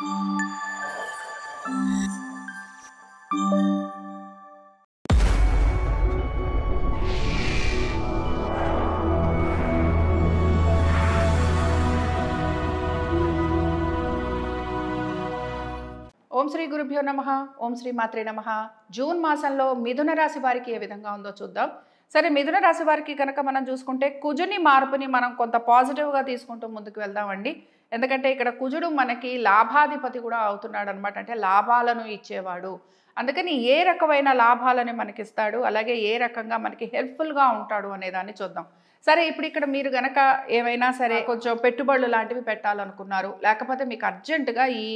ఓం శ్రీ గురుభ్యో నమః. ఓం శ్రీ మాత్రే నమః. జూన్ మాసంలో మిథున రాశి వారికి ఏ విధంగా ఉందో చూద్దాం. సరే, మిథున రాశి వారికి కనుక మనం చూసుకుంటే కుజుని మార్పుని మనం కొంత పాజిటివ్గా తీసుకుంటూ ముందుకు వెళ్దామండి. ఎందుకంటే ఇక్కడ కుజుడు మనకి లాభాధిపతి కూడా అవుతున్నాడు అనమాట. అంటే లాభాలను ఇచ్చేవాడు. అందుకని ఏ రకమైన లాభాలని మనకిస్తాడు, అలాగే ఏ రకంగా మనకి హెల్ప్ఫుల్గా ఉంటాడు అనేదాన్ని చూద్దాం. సరే, ఇప్పుడు ఇక్కడ మీరు గనక ఏమైనా సరే కొంచెం పెట్టుబడులు లాంటివి పెట్టాలనుకున్నారు, లేకపోతే మీకు అర్జెంటుగా ఈ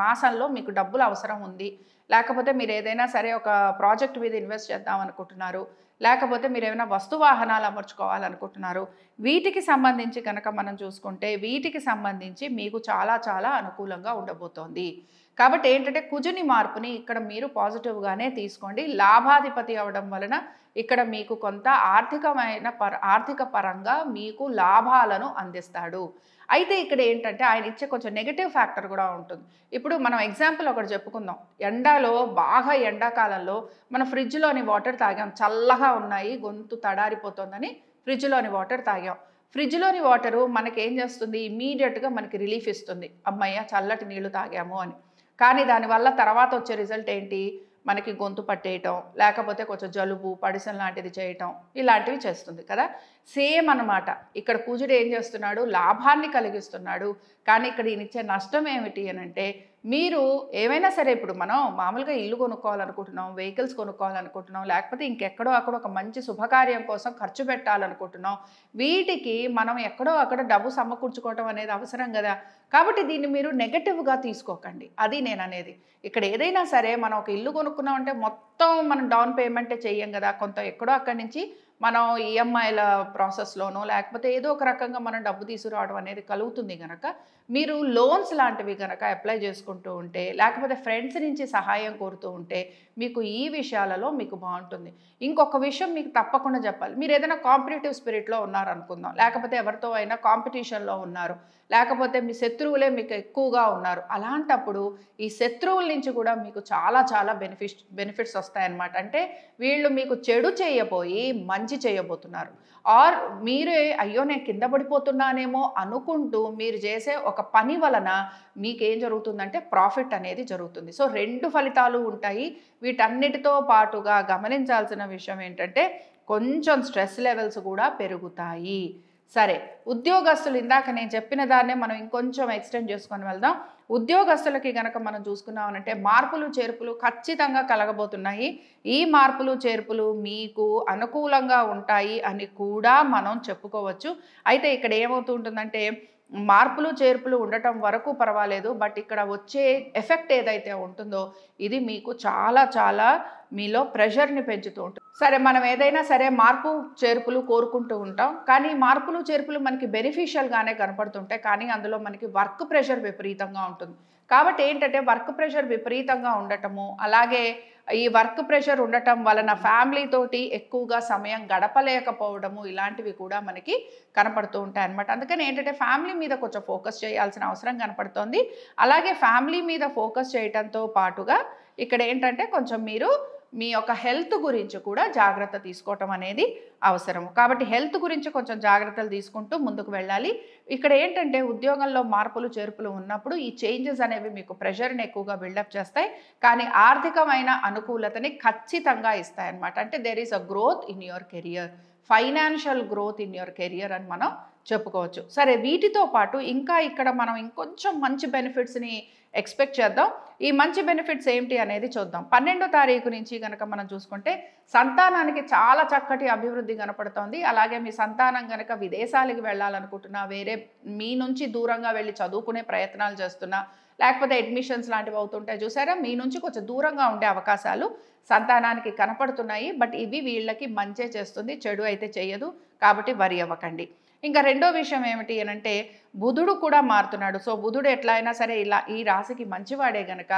మాసంలో మీకు డబ్బులు అవసరం ఉంది, లేకపోతే మీరు ఏదైనా సరే ఒక ప్రాజెక్ట్ మీద ఇన్వెస్ట్ చేద్దాం అనుకుంటున్నారు, లేకపోతే మీరు ఏమైనా వస్తువాహనాలు అమర్చుకోవాలనుకుంటున్నారు, వీటికి సంబంధించి కనుక మనం చూసుకుంటే వీటికి సంబంధించి మీకు చాలా చాలా అనుకూలంగా ఉండబోతోంది. కాబట్టి ఏంటంటే కుజుని మార్పుని ఇక్కడ మీరు పాజిటివ్గానే తీసుకోండి. లాభాధిపతి అవడం వలన ఇక్కడ మీకు కొంత ఆర్థిక పరంగా మీకు లాభాలను అందిస్తాడు. అయితే ఇక్కడ ఏంటంటే ఆయన ఇచ్చే కొంచెం నెగటివ్ ఫ్యాక్టర్ కూడా ఉంటుంది. ఇప్పుడు మనం ఎగ్జాంపుల్ ఒకటి చెప్పుకుందాం. ఎండలో బాగా ఎండాకాలంలో మనం ఫ్రిడ్జ్లోని వాటర్ తాగాం, చల్లగా ఉన్నాయి, గొంతు తడారిపోతుందని ఫ్రిడ్జ్లోని వాటర్ తాగాం. ఫ్రిడ్జ్లోని వాటరు మనకేం చేస్తుంది, ఇమ్మీడియట్గా మనకి రిలీఫ్ ఇస్తుంది, అమ్మయ్య చల్లటి నీళ్లు తాగాము అని. కానీ దానివల్ల తర్వాత వచ్చే రిజల్ట్ ఏంటి, మనకి గొంతు పట్టేయటం, లేకపోతే కొంచెం జలుబు పడిసం లాంటిది చేయటం, ఇలాంటివి చేస్తుంది కదా. సేమ్ అన్నమాట. ఇక్కడ కుజుడు ఏం చేస్తున్నాడు, లాభాన్ని కలిగిస్తున్నాడు. కానీ ఇక్కడ ఈయన ఇచ్చే నష్టం ఏమిటి అని అంటే, మీరు ఏమైనా సరే ఇప్పుడు మనం మామూలుగా ఇల్లు కొనుక్కోవాలనుకుంటున్నాం, వెహికల్స్ కొనుక్కోవాలనుకుంటున్నాం, లేకపోతే ఇంకెక్కడో అక్కడ ఒక మంచి శుభకార్యం కోసం ఖర్చు పెట్టాలనుకుంటున్నాం, వీటికి మనం ఎక్కడో అక్కడ డబ్బు సమకూర్చుకోవటం అనేది అవసరం కదా. కాబట్టి దీన్ని మీరు నెగటివ్గా తీసుకోకండి, అది నేను అనేది. ఇక్కడ ఏదైనా సరే మనం ఒక ఇల్లు కొనుక్కున్నామంటే మొత్తం మనం డౌన్ పేమెంటే చెయ్యం కదా. కొంత ఎక్కడో అక్కడి నుంచి మనం ఈఎంఐల ప్రాసెస్లోనో లేకపోతే ఏదో ఒక రకంగా మనం డబ్బు తీసుకురావడం అనేది కలుగుతుంది కనుక మీరు లోన్స్ లాంటివి కనుక అప్లై చేసుకుంటూ ఉంటే, లేకపోతే ఫ్రెండ్స్ నుంచి సహాయం కోరుతూ ఉంటే మీకు ఈ విషయాలలో మీకు బాగుంటుంది. ఇంకొక విషయం మీకు తప్పకుండా చెప్పాలి. మీరు ఏదైనా కాంపిటేటివ్ స్పిరిట్లో ఉన్నారనుకుందాం, లేకపోతే ఎవరితో అయినా కాంపిటీషన్లో ఉన్నారు, లేకపోతే మీ శత్రువులే మీకు ఎక్కువగా ఉన్నారు. అలాంటప్పుడు ఈ శత్రువుల నుంచి కూడా మీకు చాలా చాలా బెనిఫిట్స్ వస్తాయన్నమాట. అంటే వీళ్ళు మీకు చెడు చేయబోయి మంచి చేయబోతున్నారు. ఆర్ మీరే అయ్యో నేను కింద పడిపోతున్నానేమో అనుకుంటూ మీరు చేసే ఒక పని వలన మీకేం జరుగుతుందంటే ప్రాఫిట్ అనేది జరుగుతుంది. సో రెండు ఫలితాలు ఉంటాయి. వీటన్నిటితో పాటుగా గమనించాల్సిన విషయం ఏంటంటే కొంచెం స్ట్రెస్ లెవెల్స్ కూడా పెరుగుతాయి. సరే, ఉద్యోగస్తులు ఇందాక నేను చెప్పిన దాన్నే మనం ఇంకొంచెం ఎక్స్టెండ్ చేసుకొని వెళ్దాం. ఉద్యోగస్తులకి కనుక మనం చూసుకున్నామనంటే మార్పులు చేర్పులు ఖచ్చితంగా కలగబోతున్నాయి. ఈ మార్పులు చేర్పులు మీకు అనుకూలంగా ఉంటాయి అని కూడా మనం చెప్పుకోవచ్చు. అయితే ఇక్కడ ఏమవుతూ ఉంటుందంటే మార్పులు చేర్పులు ఉండటం వరకు పర్వాలేదు, బట్ ఇక్కడ వచ్చే ఎఫెక్ట్ ఏదైతే ఉంటుందో ఇది మీకు చాలా చాలా మీలో ప్రెషర్ని పెంచుతూ ఉంటుంది. సరే, మనం ఏదైనా సరే మార్పు చేర్పులు కోరుకుంటూ ఉంటాం, కానీ మార్పులు చేర్పులు మనకి బెనిఫిషియల్గానే కనపడుతుంటాయి, కానీ అందులో మనకి వర్క్ ప్రెషర్ విపరీతంగా ఉంటుంది. కాబట్టి ఏంటంటే వర్క్ ప్రెషర్ విపరీతంగా ఉండటము, అలాగే ఈ వర్క్ ప్రెషర్ ఉండటం వలన ఫ్యామిలీ తోటి ఎక్కువగా సమయం గడపలేకపోవడము, ఇలాంటివి కూడా మనకి కనపడుతూ ఉంటాయి అన్నమాట. అందుకని ఏంటంటే ఫ్యామిలీ మీద కొంచెం ఫోకస్ చేయాల్సిన అవసరం కనపడుతోంది. అలాగే ఫ్యామిలీ మీద ఫోకస్ చేయడంతో పాటుగా ఇక్కడ ఏంటంటే కొంచెం మీరు మీ యొక్క హెల్త్ గురించి కూడా జాగ్రత్త తీసుకోవటం అనేది అవసరం. కాబట్టి హెల్త్ గురించి కొంచెం జాగ్రత్తలు తీసుకుంటూ ముందుకు వెళ్ళాలి. ఇక్కడ ఏంటంటే ఉద్యోగంలో మార్పులు చేర్పులు ఉన్నప్పుడు ఈ చేంజెస్ అనేవి మీకు ప్రెషర్ని ఎక్కువగా బిల్డప్ చేస్తాయి, కానీ ఆర్థికమైన అనుకూలతని ఖచ్చితంగా ఇస్తాయన్నమాట. అంటే there is a growth in your career, financial growth in your career అని మనం చెప్పుకోవచ్చు. సరే, వీటితో పాటు ఇంకా ఇక్కడ మనం ఇంకొంచెం మంచి బెనిఫిట్స్ని ఎక్స్పెక్ట్ చేద్దాం. ఈ మంచి బెనిఫిట్స్ ఏంటి అనేది చూద్దాం. 12వ తారీఖు నుంచి కనుక మనం చూసుకుంటే సంతానానికి చాలా చక్కటి అభివృద్ధి కనపడుతోంది. అలాగే మీ సంతానం కనుక విదేశాలకు వెళ్ళాలనుకుంటున్నా, వేరే మీ నుంచి దూరంగా వెళ్ళి చదువుకునే ప్రయత్నాలు చేస్తున్నా, లేకపోతే అడ్మిషన్స్ లాంటివి అవుతుంటాయి చూసారా, మీ నుంచి కొంచెం దూరంగా ఉండే అవకాశాలు సంతానానికి కనపడుతున్నాయి. బట్ ఇవి వీళ్ళకి మంచే చేస్తుంది, చెడు అయితే చేయదు. కాబట్టి వరి అవ్వకండి. ఇంకా రెండో విషయం ఏమిటి అనంటే బుధుడు కూడా మారుతున్నాడు. సో బుధుడు ఎట్లా అయినా సరే ఇలా ఈ రాశికి మంచివాడే గనక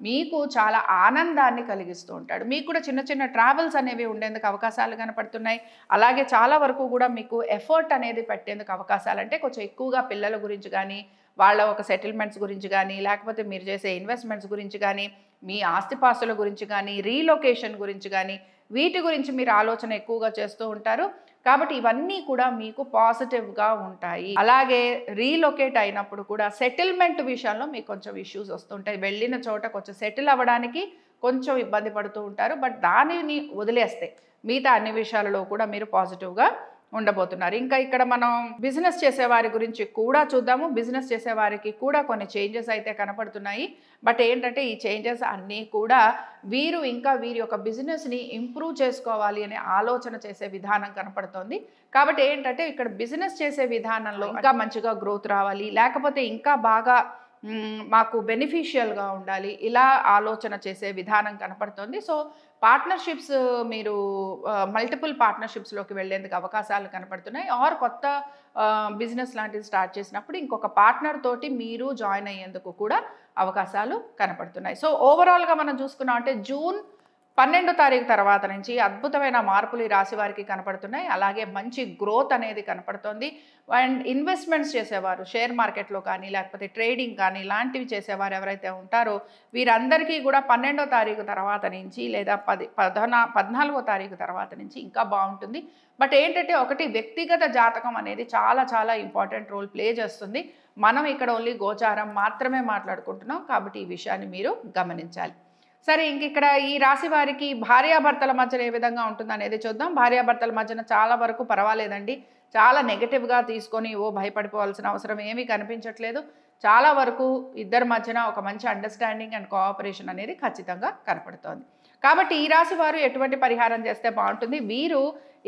మీకు చాలా ఆనందాన్ని కలిగిస్తూ ఉంటాడు. మీకు కూడా చిన్న చిన్న ట్రావెల్స్ అనేవి ఉండేందుకు అవకాశాలు కనపడుతున్నాయి. అలాగే చాలా వరకు కూడా మీకు ఎఫర్ట్ అనేది పెట్టేందుకు అవకాశాలు, అంటే కొంచెం ఎక్కువగా పిల్లల గురించి కానీ వాళ్ళ ఒక సెటిల్మెంట్స్ గురించి కానీ, లేకపోతే మీరు చేసే ఇన్వెస్ట్మెంట్స్ గురించి కానీ, మీ ఆస్తిపాస్తుల గురించి కానీ, రీలొకేషన్ గురించి కానీ, వీటి గురించి మీరు ఆలోచన ఎక్కువగా చేస్తూ ఉంటారు. కాబట్టి ఇవన్నీ కూడా మీకు పాజిటివ్గా ఉంటాయి. అలాగే రీలొకేట్ అయినప్పుడు కూడా సెటిల్మెంట్ విషయంలో మీకు కొంచెం ఇష్యూస్ వస్తుంటాయి. వెళ్ళిన చోట కొంచెం సెటిల్ అవ్వడానికి కొంచెం ఇబ్బంది పడుతూ ఉంటారు. బట్ దానిని వదిలేస్తే మిగతా అన్ని విషయాలలో కూడా మీరు పాజిటివ్గా ఉండబోతున్నారు. ఇంకా ఇక్కడ మనం బిజినెస్ చేసేవారి గురించి కూడా చూద్దాము. బిజినెస్ చేసేవారికి కూడా కొన్ని చేంజెస్ అయితే కనపడుతున్నాయి. బట్ ఏంటంటే ఈ చేంజెస్ అన్నీ కూడా వీరి యొక్క బిజినెస్ని ఇంప్రూవ్ చేసుకోవాలి అనే ఆలోచన చేసే విధానం కనపడుతోంది. కాబట్టి ఏంటంటే ఇక్కడ బిజినెస్ చేసే విధానంలో ఇంకా మంచిగా గ్రోత్ రావాలి, లేకపోతే ఇంకా బాగా మాకు బెనిఫిషియల్గా ఉండాలి, ఇలా ఆలోచన చేసే విధానం కనపడుతుంది. సో పార్ట్నర్షిప్స్ మీరు మల్టిపుల్ పార్ట్నర్షిప్స్లోకి వెళ్ళేందుకు అవకాశాలు కనపడుతున్నాయి. ఆర్ కొత్త బిజినెస్ లాంటిది స్టార్ట్ చేసినప్పుడు ఇంకొక పార్ట్నర్ తోటి మీరు జాయిన్ అయ్యేందుకు కూడా అవకాశాలు కనపడుతున్నాయి. సో ఓవరాల్గా మనం చూసుకున్నాం అంటే జూన్ 12వ తారీఖు తర్వాత నుంచి అద్భుతమైన మార్పులు ఈ రాశి వారికి కనపడుతున్నాయి. అలాగే మంచి గ్రోత్ అనేది కనపడుతోంది. అండ్ ఇన్వెస్ట్మెంట్స్ చేసేవారు షేర్ మార్కెట్లో కానీ, లేకపోతే ట్రేడింగ్ కానీ ఇలాంటివి చేసేవారు ఎవరైతే ఉంటారో వీరందరికీ కూడా 12వ తారీఖు తర్వాత నుంచి లేదా 14వ తారీఖు తర్వాత నుంచి ఇంకా బాగుంటుంది. బట్ ఏంటంటే ఒకటి వ్యక్తిగత జాతకం అనేది చాలా చాలా ఇంపార్టెంట్ రోల్ ప్లే చేస్తుంది. మనం ఇక్కడ ఓన్లీ గోచారం మాత్రమే మాట్లాడుకుంటున్నాం. కాబట్టి ఈ విషయాన్ని మీరు గమనించాలి. సరే, ఇంక ఇక్కడ ఈ రాశి వారికి భార్యాభర్తల మధ్యన ఏ విధంగా ఉంటుంది అనేది చూద్దాం. భార్యాభర్తల మధ్యన చాలా వరకు పర్వాలేదండి. చాలా నెగటివ్గా తీసుకొని భయపడిపోవాల్సిన అవసరం ఏమీ కనిపించట్లేదు. చాలా వరకు ఇద్దరి మధ్యన ఒక మంచి అండర్స్టాండింగ్ అండ్ కోఆపరేషన్ అనేది ఖచ్చితంగా కనపడుతోంది. కాబట్టి ఈ రాశి వారు ఎటువంటి పరిహారం చేస్తే బాగుంటుంది? వీరు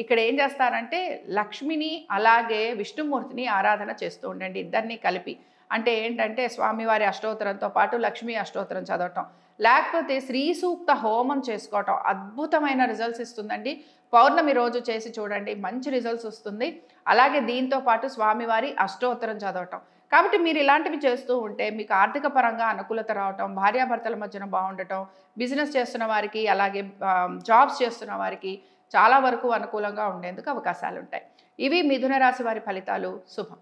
ఇక్కడ ఏం చేస్తారంటే లక్ష్మిని అలాగే విష్ణుమూర్తిని ఆరాధన చేస్తూ ఉండండి, ఇద్దరిని కలిపి. అంటే ఏంటంటే స్వామివారి అష్టోత్తరంతో పాటు లక్ష్మీ అష్టోత్తరం చదవటం, లేకపోతే శ్రీ సూక్త హోమం చేసుకోవటం అద్భుతమైన రిజల్ట్స్ ఇస్తుందండి. పౌర్ణమి రోజు చేసి చూడండి, మంచి రిజల్ట్స్ వస్తుంది. అలాగే దీంతో పాటు స్వామివారి అష్టోత్తరం చదవటం. కాబట్టి మీరు ఇలాంటివి చేస్తూ ఉంటే మీకు ఆర్థిక పరంగా అనుకూలత రావటం, భార్యాభర్తల మధ్యన బాగుండటం, బిజినెస్ చేస్తున్న వారికి అలాగే జాబ్స్ చేస్తున్న వారికి చాలా వరకు అనుకూలంగా ఉండేందుకు అవకాశాలు ఉంటాయి. ఇవి మిథున రాశి వారి ఫలితాలు. శుభం.